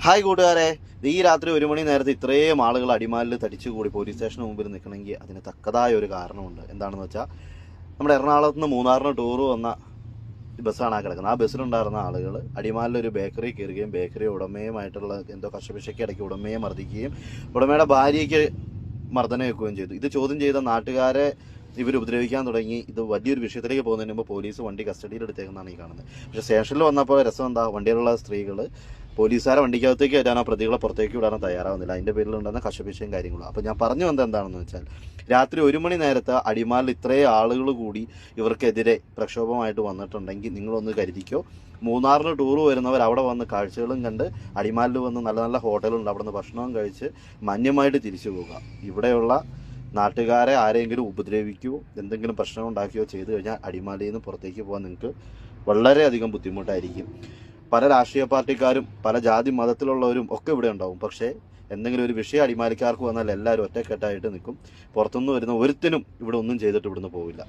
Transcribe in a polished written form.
Hi കൂട്ടുകാരെ, ഈ രാത്രി 1 മണി നേരത്തെ ഇത്രയും ആളുകൾ അടിമാലിൽ തടിച്ചുകൂടി പോലീസ് സ്റ്റേഷന് മുമ്പിൽ നിൽക്കണമെങ്കിൽ അതിന് തക്കതായ ഒരു കാരണമുണ്ട്. എന്താണെന്ന് വെച്ചാൽ നമ്മുടെ എറണാകുളത്ത് നിന്ന് മൂന്നാറിന് ടൂർ വന്ന ബസ്സാണ് കിടക്കുന്നത്. ആ ബസ്സിലുണ്ടായിരുന്ന ആളുകൾ അടിമാലിലൊരു ബേക്കറി കയറുകയും ബേക്കറി ഉടമയുമായിട്ടുള്ള എന്തോ കശപിശയ്ക്ക് ഇടയ്ക്ക് ഉടമയെ മർദ്ദിക്കുകയും ഉടമയുടെ ഭാര്യയ്ക്ക് മർദ്ദനം വെക്കുകയും ചെയ്തു. ഇത് ചോദ്യം ചെയ്ത നാട്ടുകാരെ ഇവർ ഉപദ്രവിക്കാൻ തുടങ്ങി. ഇത് വലിയൊരു വിഷയത്തിലേക്ക് പോകുന്നതിന് മുമ്പ് പോലീസ് വണ്ടി കസ്റ്റഡിയിൽ എടുത്തേക്കെന്നാണ് ഈ കാണുന്നത്. പക്ഷേ സ്റ്റേഷനിൽ വന്നപ്പോൾ രസം എന്താ, വണ്ടിയിലുള്ള സ്ത്രീകൾ പോലീസുകാരെ വണ്ടിക്കകത്തേക്ക് കയറ്റാനോ പ്രതികളെ പുറത്തേക്ക് വിടാനോ തയ്യാറാവുന്നില്ല. അതിൻ്റെ പേരിലുണ്ടെന്ന കശപിശയും കാര്യങ്ങളും. അപ്പോൾ ഞാൻ പറഞ്ഞു വന്നത് എന്താണെന്ന് വെച്ചാൽ, രാത്രി 1 മണി നേരത്തെ അടിമാലിൽ ഇത്രയും ആളുകൾ കൂടി ഇവർക്കെതിരെ പ്രക്ഷോഭമായിട്ട് വന്നിട്ടുണ്ടെങ്കിൽ നിങ്ങളൊന്ന് കരുതിക്കോ. മൂന്നാറിന് ടൂർ വരുന്നവർ അവിടെ വന്ന് കാഴ്ചകളും കണ്ട് അടിമാലിൽ വന്ന് നല്ല നല്ല ഹോട്ടലുണ്ട്, അവിടെ നിന്ന് ഭക്ഷണവും കഴിച്ച് മാന്യമായിട്ട് തിരിച്ചു പോകുക. ഇവിടെയുള്ള നാട്ടുകാരെ ആരെങ്കിലും ഉപദ്രവിക്കുകയോ എന്തെങ്കിലും പ്രശ്നം ഉണ്ടാക്കുകയോ ചെയ്തു കഴിഞ്ഞാൽ അടിമാലിയിൽ നിന്ന് പുറത്തേക്ക് പോകാൻ നിങ്ങൾക്ക് വളരെയധികം ബുദ്ധിമുട്ടായിരിക്കും. പല രാഷ്ട്രീയ പാർട്ടിക്കാരും പല ജാതി മതത്തിലുള്ളവരും ഒക്കെ ഇവിടെ ഉണ്ടാവും. പക്ഷേ എന്തെങ്കിലും ഒരു വിഷയം അടിമാലിക്കാർക്ക് വന്നാൽ എല്ലാവരും ഒറ്റക്കെട്ടായിട്ട് നിൽക്കും. പുറത്തുനിന്ന് വരുന്ന ഒരുത്തിനും ഇവിടെ ഒന്നും ചെയ്തിട്ട് ഇവിടുന്ന് പോവില്ല.